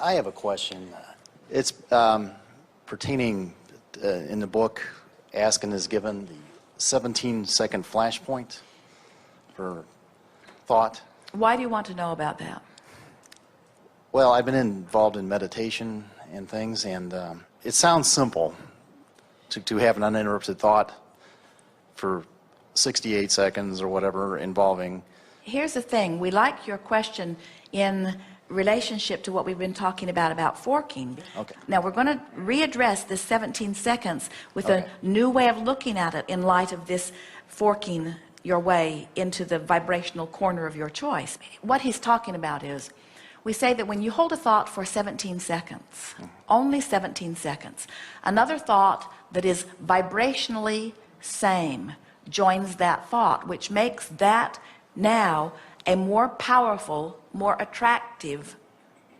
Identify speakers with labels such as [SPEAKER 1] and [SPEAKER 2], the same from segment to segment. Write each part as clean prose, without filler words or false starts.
[SPEAKER 1] I have a question. It's pertaining in the book, Askin is given the 17-second flashpoint for thought.
[SPEAKER 2] Why do you want to know about that?
[SPEAKER 1] Well, I've been involved in meditation and things, and it sounds simple to have an uninterrupted thought for 68 seconds or whatever involving.
[SPEAKER 2] Here's the thing. We like your question in relationship to what we've been talking about forking.
[SPEAKER 1] Okay.
[SPEAKER 2] Now we're going to readdress this 17 seconds with
[SPEAKER 1] Okay.
[SPEAKER 2] a new way of looking at it in light of this forking your way into the vibrational corner of your choice. What he's talking about is, we say that when you hold a thought for 17 seconds, only 17 seconds, another thought that is vibrationally same joins that thought, which makes that now a more powerful, more attractive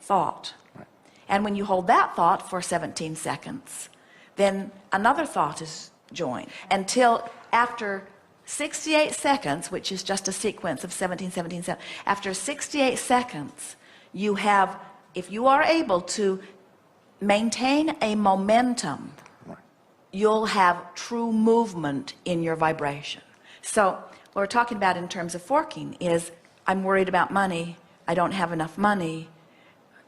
[SPEAKER 2] thought.
[SPEAKER 1] Right.
[SPEAKER 2] And when you hold that thought for 17 seconds, then another thought is joined until after 68 seconds, which is just a sequence of 17, 17, 17. After 68 seconds, you have, if you are able to maintain a momentum,
[SPEAKER 1] Right.
[SPEAKER 2] you'll have true movement in your vibration. So what we're talking about in terms of forking is, I'm worried about money, I don't have enough money,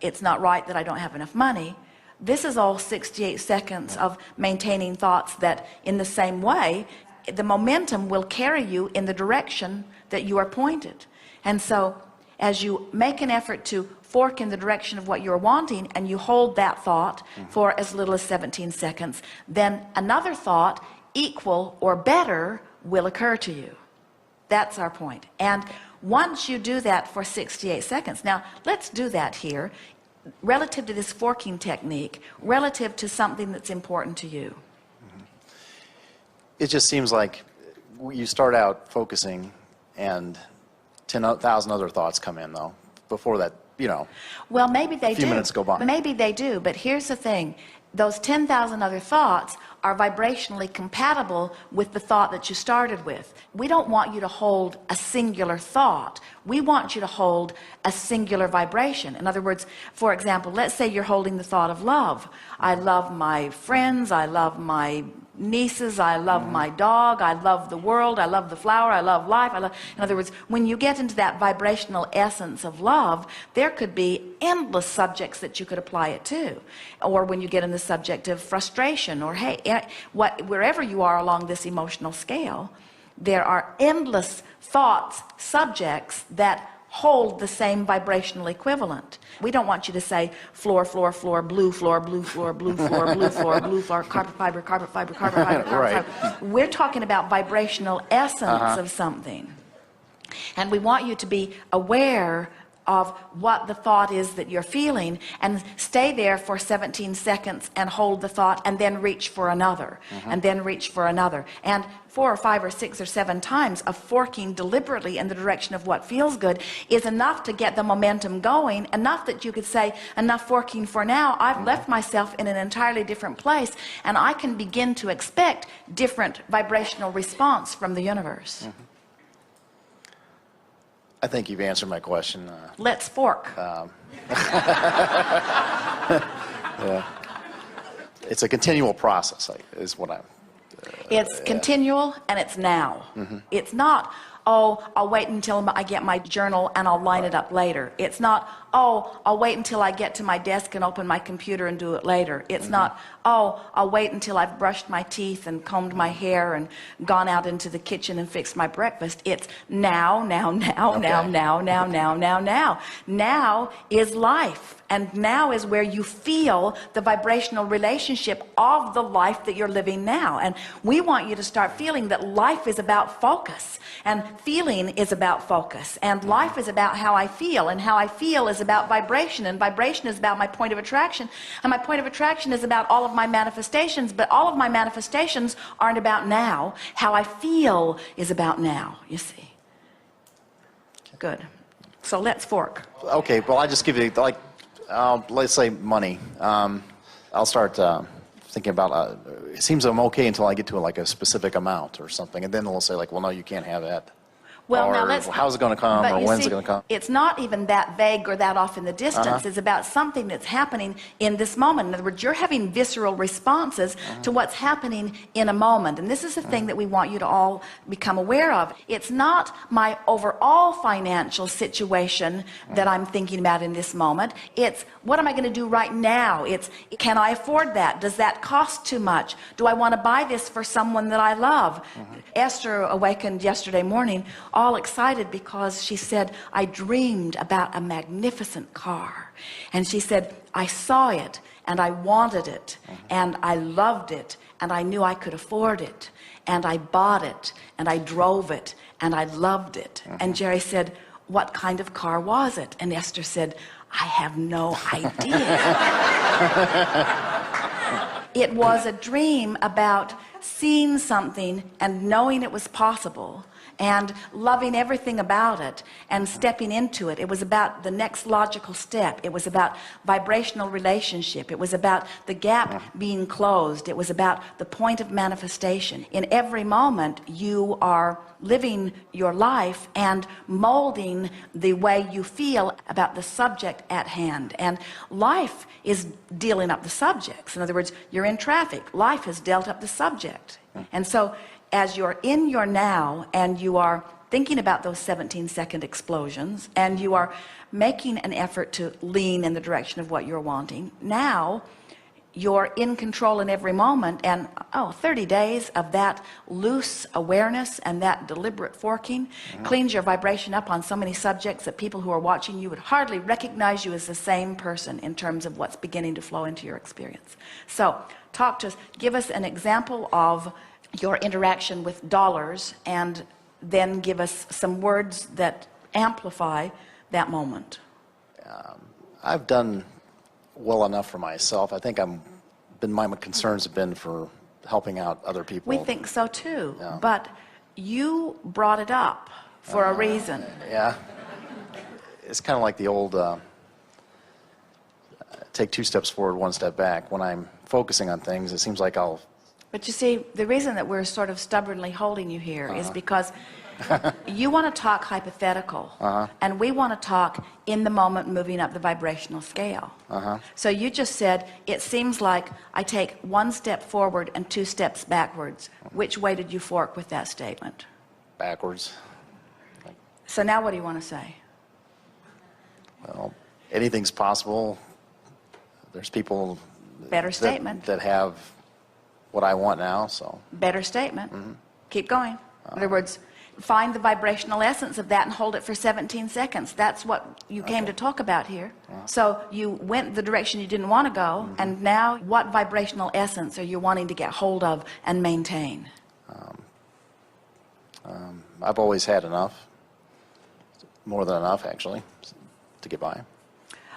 [SPEAKER 2] it's not right that I don't have enough money. This is all 68 seconds of maintaining thoughts that in the same way, the momentum will carry you in the direction that you are pointed. And so as you make an effort to fork in the direction of what you're wanting, and you hold that thought for as little as 17 seconds, then another thought equal or better will occur to you. That's our point. And once you do that for 68 seconds, now let's do that here relative to this forking technique, relative to something that's important to you.
[SPEAKER 1] It just seems like you start out focusing and 10,000 other thoughts come in, though, before that, you know.
[SPEAKER 2] Well, maybe they do.
[SPEAKER 1] A few minutes go by.
[SPEAKER 2] Maybe they do, but here's the thing. Those 10,000 other thoughts are vibrationally compatible with the thought that you started with. We don't want you to hold a singular thought. We want you to hold a singular vibration. In other words, for example, let's say you're holding the thought of love. I love my friends, I love my nieces, I love my dog, I love the world, I love the flower, I love life, in other words, when you get into that vibrational essence of love, there could be endless subjects that you could apply it to. Or when you get in the subject of frustration, or wherever you are along this emotional scale, there are endless thoughts, subjects that hold the same vibrational equivalent. We don't want you to say floor, floor, floor, blue floor, blue floor, blue floor, blue floor, blue floor, carpet fiber, carpet fiber, carpet fiber, carpet
[SPEAKER 1] Right.
[SPEAKER 2] fiber. We're talking about vibrational essence of something. And we want you to be aware of what the thought is that you're feeling, and stay there for 17 seconds and hold the thought, and then reach for another, and then reach for another. And 4 or 5 or 6 or 7 times of forking deliberately in the direction of what feels good is enough to get the momentum going, enough that you could say, enough forking for now. I've left myself in an entirely different place, and I can begin to expect different vibrational response from the universe.
[SPEAKER 1] I think you've answered my question.
[SPEAKER 2] Let's fork.
[SPEAKER 1] Yeah. It's a continual process, is what I'm.
[SPEAKER 2] It's continual, and it's now. It's not, oh, I'll wait until I get my journal and I'll line it up later. It's not, oh, I'll wait until I get to my desk and open my computer and do it later. It's not, oh, I'll wait until I've brushed my teeth and combed my hair and gone out into the kitchen and fixed my breakfast. It's now, now, now,
[SPEAKER 1] Okay.
[SPEAKER 2] now, now, now, now, now, now. Now is life. And now is where you feel the vibrational relationship of the life that you're living now. And we want you to start feeling that life is about focus, and feeling is about focus, and life is about how I feel, and how I feel is about vibration, and vibration is about my point of attraction, and my point of attraction is about all of my manifestations, but all of my manifestations aren't about now. How I feel is about now, you see. Good. So let's fork.
[SPEAKER 1] Okay, well, I just give you, like, let's say money. I'll start thinking about, it seems I'm okay until I get to like a specific amount or something, and then they'll say like, well, no, you can't have that.
[SPEAKER 2] Well,
[SPEAKER 1] or
[SPEAKER 2] now let's.
[SPEAKER 1] how's it going to come,
[SPEAKER 2] But
[SPEAKER 1] or
[SPEAKER 2] you
[SPEAKER 1] when's
[SPEAKER 2] see,
[SPEAKER 1] it going to come?
[SPEAKER 2] it's not even that vague or that off in the distance. It's about something that's happening in this moment. In other words, you're having visceral responses to what's happening in a moment. And this is the thing that we want you to all become aware of. It's not my overall financial situation that I'm thinking about in this moment. It's what am I going to do right now? It's can I afford that? Does that cost too much? Do I want to buy this for someone that I love? Esther awakened yesterday morning all excited because she said, I dreamed about a magnificent car. And she said, I saw it and I wanted it and I loved it and I knew I could afford it and I bought it and I drove it and I loved it. And Jerry said, what kind of car was it? And Esther said, I have no idea. It was a dream about seeing something and knowing it was possible and loving everything about it and stepping into it. It was about the next logical step. It was about vibrational relationship. It was about the gap being closed. It was about the point of manifestation. In every moment, you are living your life and molding the way you feel about the subject at hand. And life is dealing up the subjects. In other words, you're in traffic. Life has dealt up the subject. And so as you're in your now and you are thinking about those 17-second explosions and you are making an effort to lean in the direction of what you're wanting, now you're in control in every moment. And 30 days of that loose awareness and that deliberate forking cleans your vibration up on so many subjects that people who are watching you would hardly recognize you as the same person in terms of what's beginning to flow into your experience. So talk to us, give us an example of your interaction with dollars, and then give us some words that amplify that moment.
[SPEAKER 1] I've done well enough for myself. I think my concerns have been for helping out other people.
[SPEAKER 2] We think so too, but you brought it up for a reason.
[SPEAKER 1] Yeah. It's kind of like the old take 2 steps forward, 1 step back. When I'm focusing on things, it seems like
[SPEAKER 2] But you see, the reason that we're sort of stubbornly holding you here is because you want to talk hypothetical, and we want to talk in the moment, moving up the vibrational scale. So you just said, it seems like I take 1 step forward and 2 steps backwards. Which way did you fork with that statement?
[SPEAKER 1] backwards.
[SPEAKER 2] So now what do you want to say?
[SPEAKER 1] Well, anything's possible. There's people
[SPEAKER 2] Better statement.
[SPEAKER 1] that have what I want now, so.
[SPEAKER 2] Better statement. Keep going. In other words, find the vibrational essence of that and hold it for 17 seconds. That's what you came to talk about here. So you went the direction you didn't want to go, and now what vibrational essence are you wanting to get hold of and maintain?
[SPEAKER 1] I've always had enough, more than enough actually, to get by.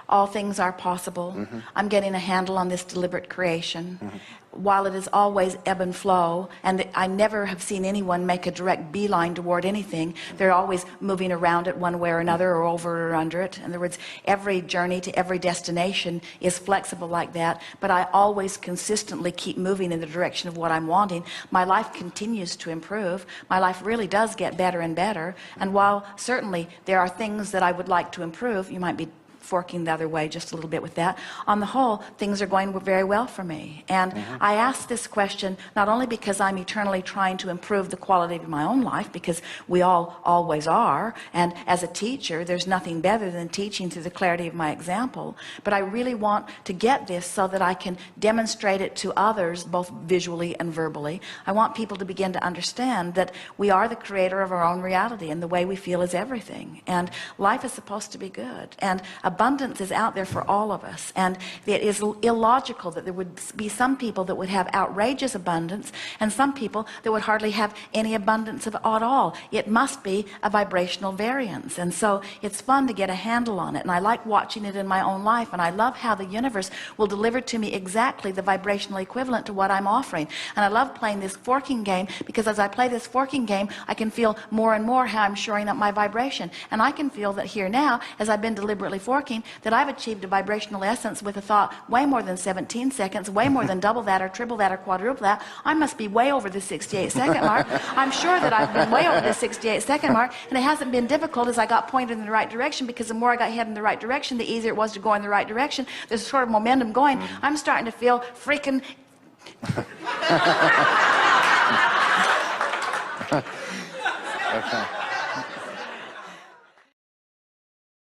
[SPEAKER 2] All things are possible. I'm getting a handle on this deliberate creation. While it is always ebb and flow, and I never have seen anyone make a direct beeline toward anything, they're always moving around it one way or another, or over or under it. In other words, every journey to every destination is flexible like that, but I always consistently keep moving in the direction of what I'm wanting. My life continues to improve. My life really does get better and better. And while certainly there are things that I would like to improve, you might be forking the other way just a little bit with that. On the whole, things are going very well for me. And I ask this question not only because I'm eternally trying to improve the quality of my own life, because we all always are, and as a teacher, there's nothing better than teaching through the clarity of my example, but I really want to get this so that I can demonstrate it to others, both visually and verbally. I want people to begin to understand that we are the creator of our own reality, and the way we feel is everything. And life is supposed to be good. And abundance is out there for all of us, and it is illogical that there would be some people that would have outrageous abundance and some people that would hardly have any abundance at all. It must be a vibrational variance, and so it's fun to get a handle on it, and I like watching it in my own life, and I love how the universe will deliver to me exactly the vibrational equivalent to what I'm offering. And I love playing this forking game, because as I play this forking game, I can feel more and more how I'm shoring up my vibration, and I can feel that here now, as I've been deliberately forking, working that I've achieved a vibrational essence with a thought way more than 17 seconds, way more than double that or triple that or quadruple that. I must be way over the 68-second mark. I'm sure that I've been way over the 68-second mark, and it hasn't been difficult as I got pointed in the right direction, because the more I got headed in the right direction, the easier it was to go in the right direction. There's sort of momentum going. I'm starting to feel freaking...
[SPEAKER 1] Okay.